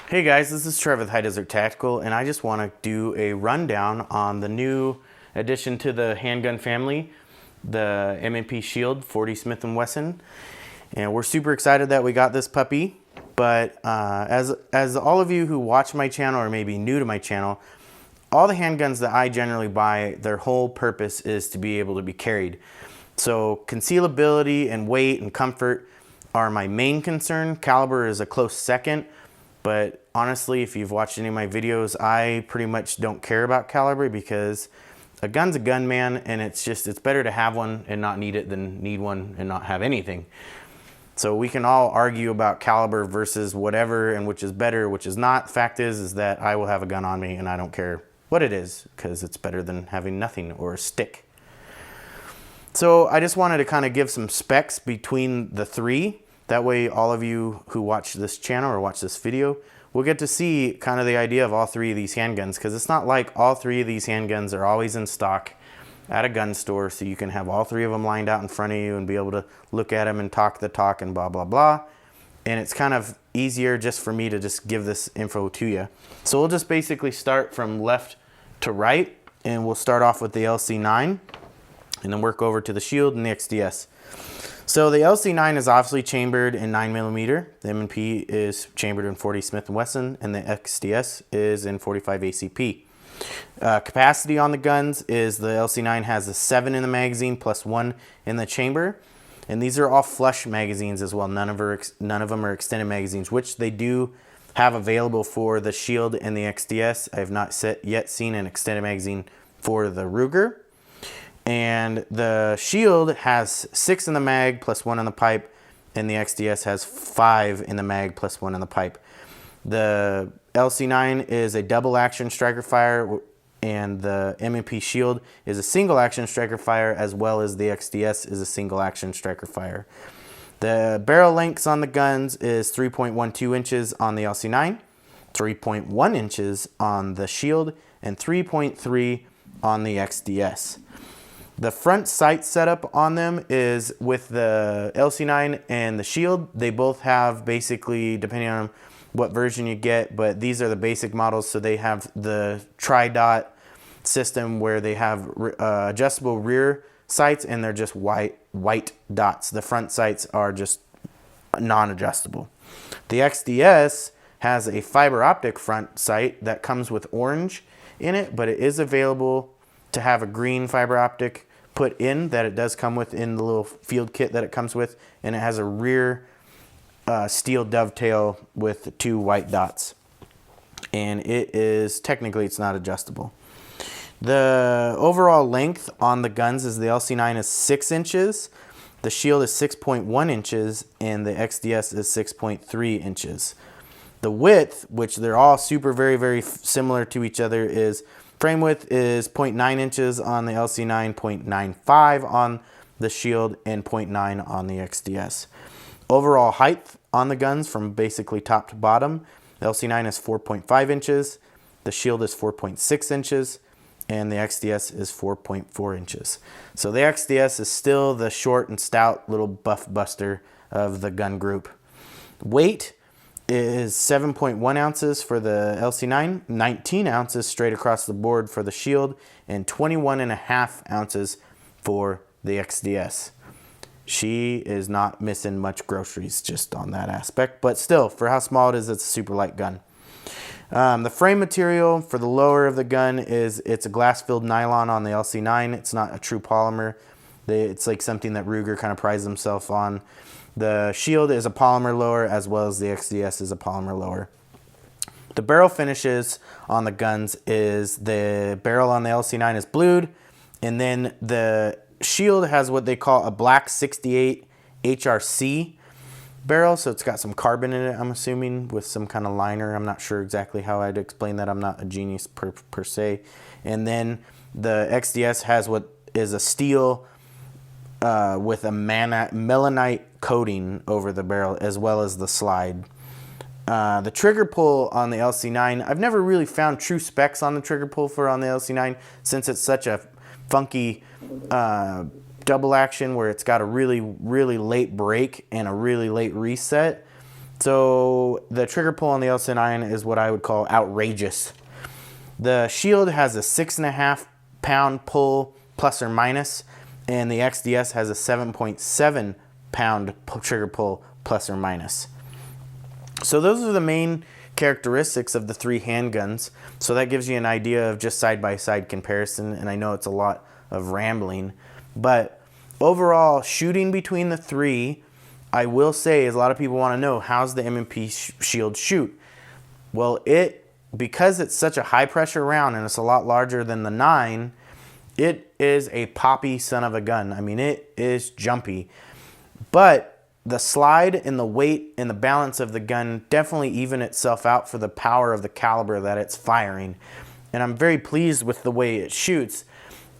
Hey guys, this is Trevor with High Desert Tactical, and I just want to do a rundown on the new addition to the handgun family, the M&P Shield 40 Smith & Wesson. And we're super excited that we got this puppy, but as all of you who watch my channel or maybe new to my channel, all the handguns that I generally buy, their whole purpose is to be able to be carried. So concealability and weight and comfort are my main concern. Caliber is a close second. But honestly, if you've watched any of my videos, I pretty much don't care about caliber because a gun's a gun, man, and it's better to have one and not need it than need one and not have anything. So we can all argue about caliber versus whatever and which is better, which is not. Fact is that I will have a gun on me and I don't care what it is because it's better than having nothing or a stick. So I just wanted to kind of give some specs between the three. That way all of you who watch this channel or watch this video will get to see kind of the idea of all three of these handguns, because it's not like all three of these handguns are always in stock at a gun store, so you can have all three of them lined out in front of you and be able to look at them and talk the talk and blah, blah, blah. And it's kind of easier just for me to just give this info to you. So we'll just basically start from left to right, and we'll start off with the LC9 and then work over to the Shield and the XDS. So the LC9 is obviously chambered in 9mm, the M&P is chambered in 40 Smith & Wesson, and the XDS is in 45 ACP. Capacity on the guns is the LC9 has a 7 in the magazine plus 1 in the chamber, and these are all flush magazines as well. None of them are extended magazines, which they do have available for the Shield and the XDS. I have not yet seen an extended magazine for the Ruger. And the Shield has 6 in the mag plus 1 in the pipe, and the XDS has 5 in the mag plus 1 in the pipe. The LC9 is a double action striker fire, and the M&P Shield is a single action striker fire, as well as the XDS is a single action striker fire. The barrel lengths on the guns is 3.12 inches on the LC9, 3.1 inches on the Shield, and 3.3 on the XDS. The front sight setup on them is with the LC9 and the Shield. They both have basically, depending on what version you get, but these are the basic models. So they have the tri-dot system where they have adjustable rear sights, and they're just white dots. The front sights are just non-adjustable. The XDS has a fiber optic front sight that comes with orange in it, but it is available to have a green fiber optic put in, that it does come with in the little field kit that it comes with, and it has a rear steel dovetail with 2 white dots, and it is technically, it's not adjustable. The overall length on the guns is the LC9 is 6 inches, the Shield is 6.1 inches, and the XDS is 6.3 inches. The width, which they're all very similar to each other, is frame width is 0.9 inches on the LC9, 0.95 on the Shield, and 0.9 on the XDS. Overall height on the guns from basically top to bottom, the LC9 is 4.5 inches, the Shield is 4.6 inches, and the XDS is 4.4 inches. So the XDS is still the short and stout little buff buster of the gun group. Weight is 7.1 ounces for the LC9, 19 ounces straight across the board for the Shield, and 21.5 ounces for the XDS. She is not missing much groceries just on that aspect, but still, for how small it is, it's a super light gun. The frame material for the lower of the gun is, it's a glass-filled nylon on the LC9. It's not a true polymer. It's like something that Ruger kind of prides himself on. The Shield is a polymer lower, as well as the XDS is a polymer lower. The barrel finishes on the guns is, the barrel on the LC9 is blued, and then the Shield has what they call a black 68 HRC barrel, so it's got some carbon in it, I'm assuming, with some kind of liner. I'm not sure exactly how I'd explain that. I'm not a genius per se. And then the XDS has what is a steel with a melanite coating over the barrel, as well as the slide. The trigger pull on the LC9, I've never really found true specs on the trigger pull on the LC9, since it's such a funky double action where it's got a really late break and a really late reset. So the trigger pull on the LC9 is what I would call outrageous. The Shield has a 6.5 pound pull plus or minus, and the XDS has a 7.7 pound trigger pull plus or minus. So those are the main characteristics of the three handguns. So that gives you an idea of just side-by-side comparison, and I know it's a lot of rambling, but overall shooting between the three, I will say, is a lot of people want to know, how's the M&P Shield shoot? Well, because it's such a high pressure round and it's a lot larger than the 9, it is a poppy son of a gun. I mean, it is jumpy, but the slide and the weight and the balance of the gun definitely even itself out for the power of the caliber that it's firing. And I'm very pleased with the way it shoots.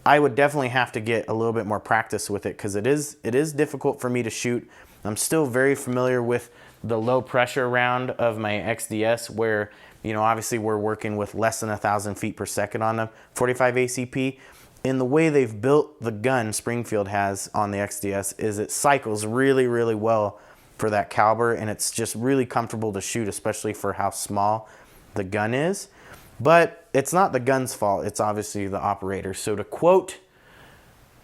I would definitely have to get a little bit more practice with it because it is difficult for me to shoot. I'm still very familiar with the low pressure round of my XDS where, you know, obviously we're working with less than 1,000 feet per second on the 45 ACP. And the way they've built the gun, Springfield has on the XDS, is it cycles really, really well for that caliber, and it's just really comfortable to shoot, especially for how small the gun is. But it's not the gun's fault, it's obviously the operator. So to quote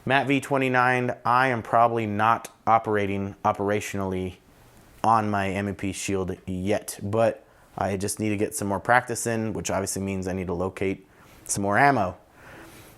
Matt V29, I am probably not operating operationally on my M&P Shield yet, but I just need to get some more practice in, which obviously means I need to locate some more ammo.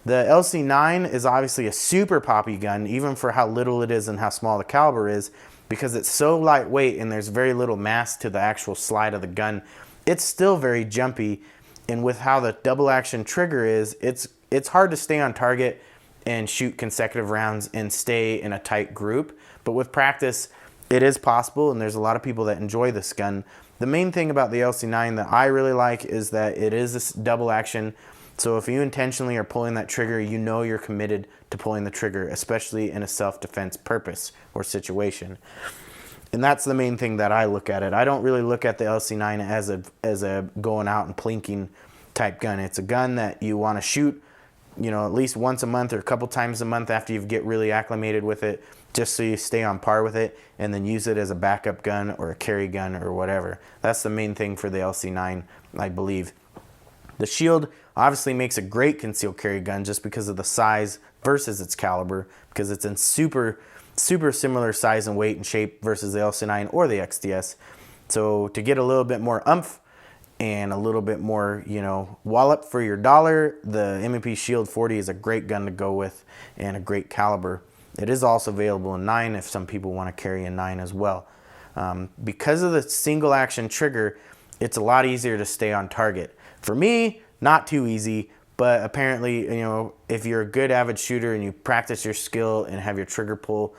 The LC9 is obviously a super poppy gun, even for how little it is and how small the caliber is, because it's so lightweight and there's very little mass to the actual slide of the gun. It's still very jumpy, and with how the double action trigger is, it's hard to stay on target and shoot consecutive rounds and stay in a tight group. But with practice, it is possible, and there's a lot of people that enjoy this gun. The main thing about the LC9 that I really like is that it is this double action. So if you intentionally are pulling that trigger, you know you're committed to pulling the trigger, especially in a self-defense purpose or situation. And that's the main thing that I look at it. I don't really look at the LC9 as a going out and plinking type gun. It's a gun that you want to shoot, you know, at least once a month or a couple times a month after you get really acclimated with it, just so you stay on par with it, and then use it as a backup gun or a carry gun or whatever. That's the main thing for the LC9, I believe. The Shield obviously makes a great concealed carry gun just because of the size versus its caliber, because it's in super similar size and weight and shape versus the LC9 or the XDS. So to get a little bit more oomph and a little bit more, you know, wallop for your dollar, the M&P Shield 40 is a great gun to go with and a great caliber. It is also available in 9 if some people want to carry a 9 as well. Because of the single action trigger, it's a lot easier to stay on target. For me, not too easy, but apparently, you know, if you're a good avid shooter and you practice your skill and have your trigger pull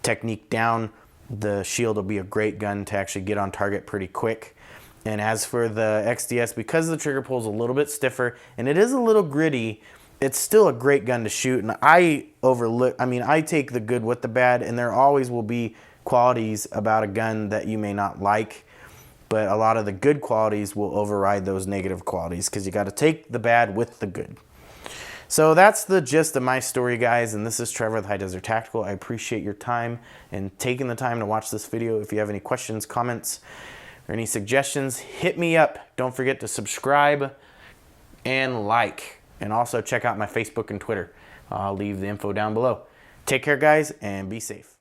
technique down, the Shield will be a great gun to actually get on target pretty quick. And as for the XDS, because the trigger pull is a little bit stiffer and it is a little gritty, it's still a great gun to shoot. And I take the good with the bad, and there always will be qualities about a gun that you may not like, but a lot of the good qualities will override those negative qualities because you got to take the bad with the good. So that's the gist of my story, guys, and this is Trevor with High Desert Tactical. I appreciate your time and taking the time to watch this video. If you have any questions, comments, or any suggestions, hit me up. Don't forget to subscribe and like, and also check out my Facebook and Twitter. I'll leave the info down below. Take care, guys, and be safe.